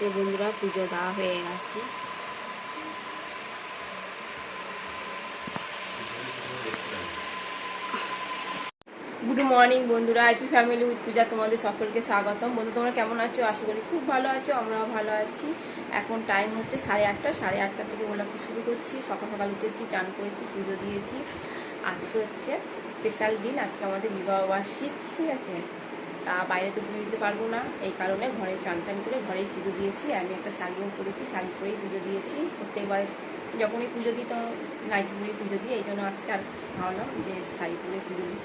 তো বন্ধুরা পুজো দেওয়া হয়ে গেছে। গুড মর্নিং বন্ধুরা, আইপি ফ্যামিলি উইথ পূজা তোমাদের সকলকে স্বাগতম। বন্ধু তোমরা কেমন আছো? আশা করি খুব ভালো আছো, আমরাও ভালো আছি। এখন টাইম হচ্ছে 8:30। 8:30 থেকে ব্লগটি শুরু করছি। সকাল সকাল উঠেছি, চান করেছি, পুজো দিয়েছি। আজকে হচ্ছে স্পেশাল দিন, আজকে আমাদের বিবাহবার্ষিক, ঠিক আছে। তা বাইরে তো পুজো দিতে পারবো না, এই কারণে ঘরে চান টান করে ঘরেই পুজো দিয়েছি। আমি একটা শাড়িও পরেছি, শাড়ি পরেই পুজো দিয়েছি। প্রত্যেকবার যখনই পুজো দিই তো নাইটি পরেই পুজো দিই, এই জন্য আজকে আর ভাবলাম যে শাড়ি পরে পুজো দিই।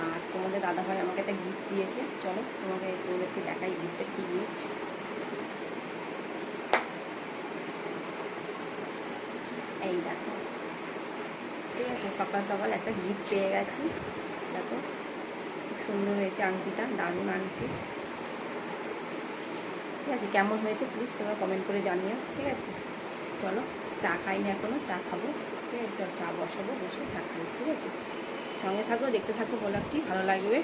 আর তোমাদের দাদাভাই আমাকে একটা গিফট দিয়েছে, চলো তোমাদেরকে দেখাই গিফটটা কী গিফট। এই দেখো, ঠিক আছে, সকাল সকাল একটা গিফট পেয়ে গেছি। দেখো খুব সুন্দর হয়েছে আংটিটা, দারুণ আংটি। ঠিক আছে, কেমন হয়েছে প্লিজ তোমরা কমেন্ট করে জানিও, ঠিক আছে। চলো, চা খাইনি এখনও, চা খাবো, ঠিক আছে। চল চা বসাবো, বসে চা খাবো, ঠিক আছে। সঙ্গে থাকো, দেখতে থাকো, ব্লগটি ভালো লাগবে।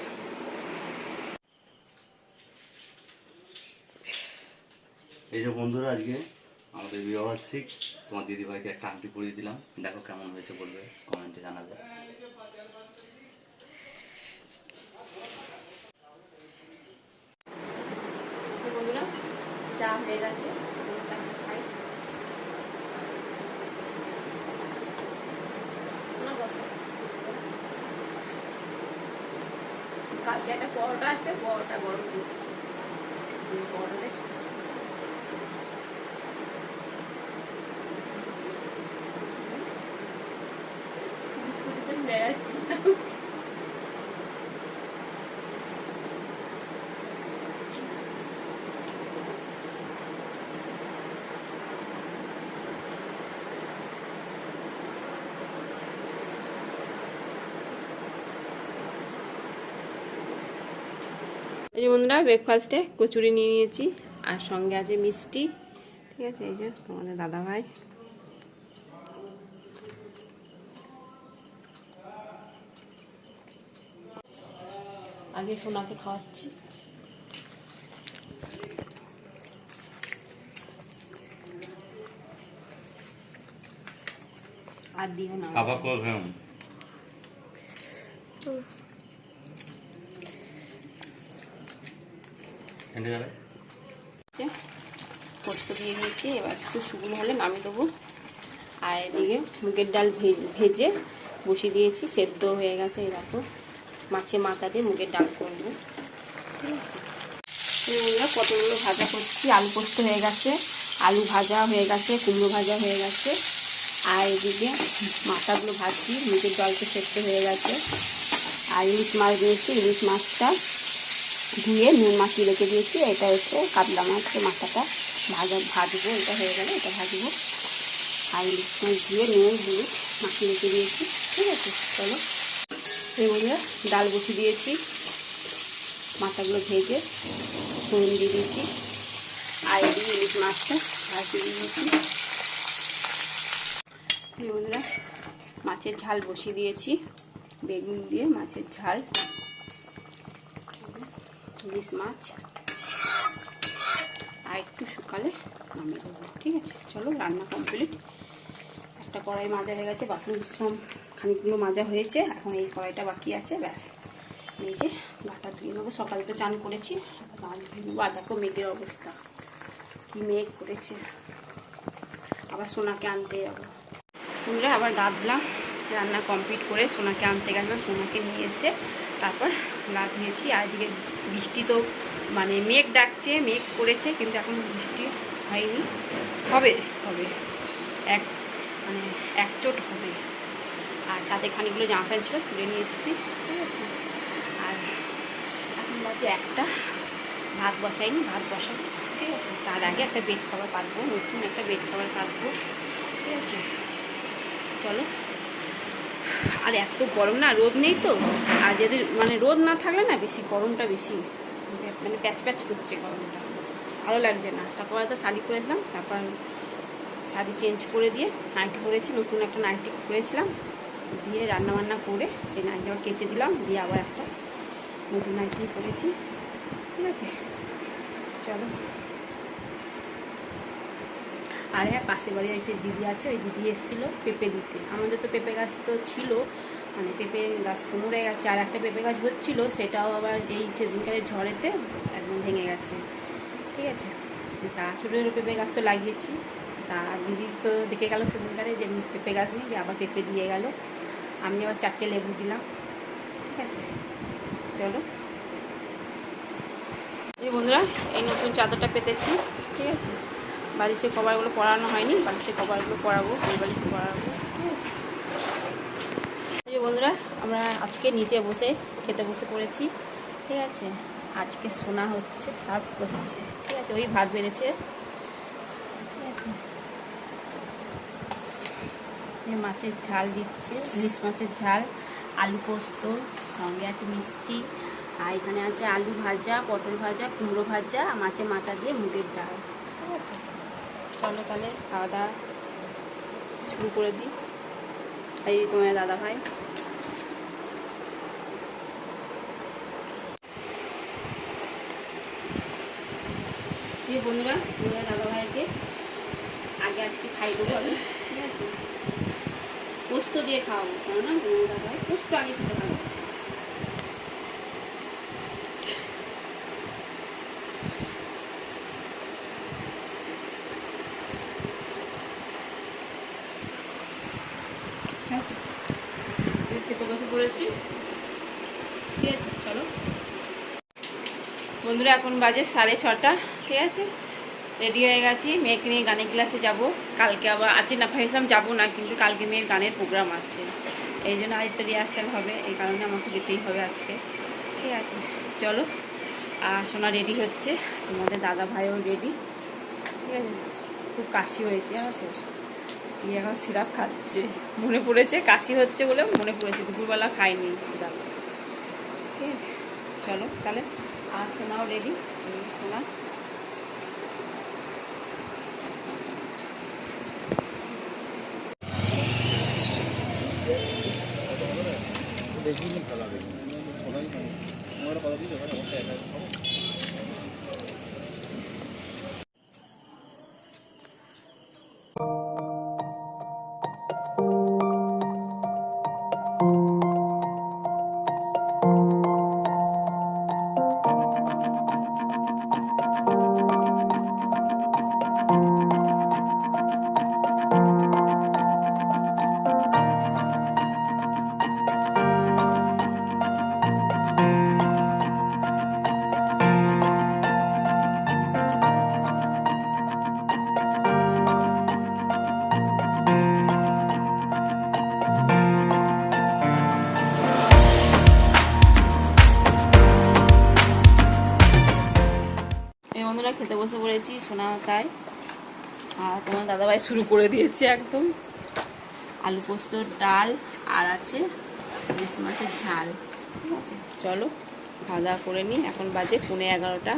এই যে বন্ধুরা, আজকে আমাদের বিবাহবার্ষিক, তোমার দিদিভাইকে একটা আংটি পরিয়ে দিলাম। দেখো কেমন হয়েছে বলবে, কমেন্টে জানাবে। বন্ধুরা চা হয়ে গেছে, খাই। শোনা বসো, কালকে একটা পরোটা আছে, পরোটা গরম করছি। পরোটা বিস্কুটের লেয়ার ছিল। এই যে বন্ধুরা, ব্রেকফাস্টে কচুরি নিয়ে নিয়েছি, আর সঙ্গে আছে মিষ্টি, ঠিক আছে। এই যে তোমাদের দাদাভাই। আগে সোনাকে খাওয়াচ্ছি। আর দিও না আবার করলাম পোস্ত দিয়ে দিয়েছি, এবার কিছু শুকনো হলে নামিয়ে দেবো। আর এদিকে মুগের ডাল ভেজে বসিয়ে দিয়েছি, সেদ্ধ হয়ে গেছে। এই দেখো, মাছের মাথা দিয়ে মুগের ডাল করবো, ঠিক আছে। আমরা পটলগুলো ভাজা করছি, আলু পোস্ত হয়ে গেছে, আলু ভাজা হয়ে গেছে, কুমড়ো ভাজা হয়ে গেছে। আর এদিকে মাথাগুলো ভাজছি, মুগের ডালটা সেদ্ধ হয়ে গেছে। আর ইলিশ মাছ দিয়েছি, ইলিশ মাছটা ধুয়ে নুন মাখিয়ে রেখে দিয়েছি। এটা হচ্ছে কাতলা মাছের মাথাটা ভাজবো, এটা হয়ে গেলে এটা ভাজবো। আর ইলিশ মাছ ধুয়ে নুন হলুদ মাখিয়ে রেখে দিয়েছি, ঠিক আছে। চলো, এগুলো ডাল বসিয়ে দিয়েছি, মাথাগুলো ভেজে ফোড়ন দিয়ে দিয়েছি। আর এদিকে ইলিশ মাছটা ভাজিয়ে দিয়েছি। বন্ধুরা, মাছের ঝাল বসিয়ে দিয়েছি, বেগুন দিয়ে মাছের ঝাল, ইলিশ মাছ। আর একটু শুকালে নামিয়ে দেবো, ঠিক আছে। চলো, রান্না কমপ্লিট। একটা কড়াই মাজা হয়ে গেছে, বাসন সব খানিকগুলো মাজা হয়েছে, এখন এই কড়াইটা বাকি আছে, ব্যাস। এই যে গাটা ধুয়ে নেবো, সকালে তো চান করেছি, গা ধুয়ে নেবো। আর দেখো মেঘের অবস্থা, কি মেঘ করেছে। আবার সোনাকে আনতে যাবো বন্ধুরা, আবার গা ধুলাম, রান্না কমপ্লিট করে সোনাকে আনতে গেলাম। সোনাকে নিয়ে এসে তারপর গা ধুয়েছি। আর এদিকে বৃষ্টি তো মানে মেঘ ডাকছে, মেঘ করেছে, কিন্তু এখন বৃষ্টি হয়নি, হবে, তবে একচোট হবে। আর ছাদে খানিকগুলো জামা প্যান্ট ছিল, তুলে নিয়ে এসেছি, ঠিক আছে। আর এখন বাজে 1টা, ভাত বসাইনি, ভাত বসাবো, ঠিক আছে। তার আগে একটা বেড কভার পাতবো, নতুন একটা বেড কভার পাতবো, ঠিক আছে। চলো, আর এত গরম না, রোদ নেই তো। আর যদি মানে রোদ না থাকলে না বেশি গরমটা বেশি মানে প্যাচ প্যাচ করছে, গরমটা ভালো লাগছে না। সকালবেলা তো শাড়ি পরেছিলাম, তারপর শাড়ি চেঞ্জ করে দিয়ে নাইটি পরেছি, নতুন একটা নাইটি পরেছিলাম, দিয়ে রান্নাবান্না করে সেই নাইটি আবার কেচে দিলাম, দিয়ে আবার একটা নতুন নাইটি পরেছি, ঠিক আছে। চলো, আর হ্যাঁ, পাশের বাড়ি এসে দিদি আছে, ওই দিদি এসেছিলো পেঁপে দিতে। আমাদের তো পেঁপে গাছ তো ছিল, মানে পেঁপে গাছ তো মরে গেছে, আর একটা পেঁপে গাছ হচ্ছিলো, সেটাও আবার এই সেদিনকারের ঝড়েতে একদম ভেঙে গেছে। ঠিক আছে, তা ছোটো ছোটো পেঁপে গাছ তো লাগিয়েছি। তা দিদি তো দেখে গেল সেদিনকারে যে পেঁপে গাছ নেই, আবার পেঁপে দিয়ে গেল। আমি আবার 4টে লেবু দিলাম। ঠিক আছে, চলো। এই বন্ধুরা, এই নতুন চাদরটা পেতেছি। ঠিক আছে, বালিশের কভারগুলো পরানো হয়নি, বালিশের কভারগুলো পরাবো, এই বালিশে পরাবো। ঠিক আছে, এই বন্ধুরা, আমরা আজকে নিচে বসে খেতে বসে পড়েছি। ঠিক আছে, আজকে সোনা হচ্ছে, সার্ভ করছে। ঠিক আছে, ওই ভাত বেড়েছে। ঠিক আছে, মাছের ঝাল দিচ্ছে, ইলিশ মাছের ঝাল, আলু পোস্ত, সঙ্গে আছে মিষ্টি, আর এখানে আছে আলু ভাজা, পটল ভাজা, কুমড়ো ভাজা, মাছের মাথা দিয়ে মুগের ডাল। ঠিক আছে, চলো তাহলে খাওয়া দাওয়া শুরু করে দিই। এই তোমার দাদা ভাই। এই বন্ধুরা, তোমার দাদা ভাইকে আগে আজকে খাই দেবো আমি। ঠিক আছে, পোস্ত দিয়ে খাওয়াবো, কেননা তোমার দাদা ভাই পোস্ত আগে খেতে ভালোবাসে। খেতে বসে পড়েছি। ঠিক আছে, চলো বন্ধুরা, এখন বাজে 6:30। ঠিক আছে, রেডি হয়ে গেছি, মেয়েকে নিয়ে গানের ক্লাসে যাব। কালকে আবার আছে না, ভেবেছিলাম যাবো না, কিন্তু কালকে মেয়ের গানের প্রোগ্রাম আছে, এই জন্য আজ তো রিহার্সাল হবে, এই কারণে আমাকে যেতেই হবে আজকে। ঠিক আছে, চলো। আর সোনা রেডি হচ্ছে, তোমাদের দাদা ভাইও রেডি। ঠিক আছে, খুব কাশি হয়েছে আমার তো, এখন সিরাপ খাচ্ছে। মনে পড়েছে কাশি হচ্ছে বলে, মনে পড়েছে, দুপুরবেলা খাইনি সিরাপ। ঠিক আছে, চলো তাহলে। আর সোনাও রেডি, সোনা। বন্ধুরা, খেতে বসে পড়েছি, সোনা তাই। আর তোমার দাদাভাই শুরু করে দিয়েছে একদম। আলু পোস্তর ডাল, আর আছে ইলিশ মাছের ঝাল। ঠিক আছে, চলো খাওয়া দাওয়া করে নিই। এখন বাজে 11:15।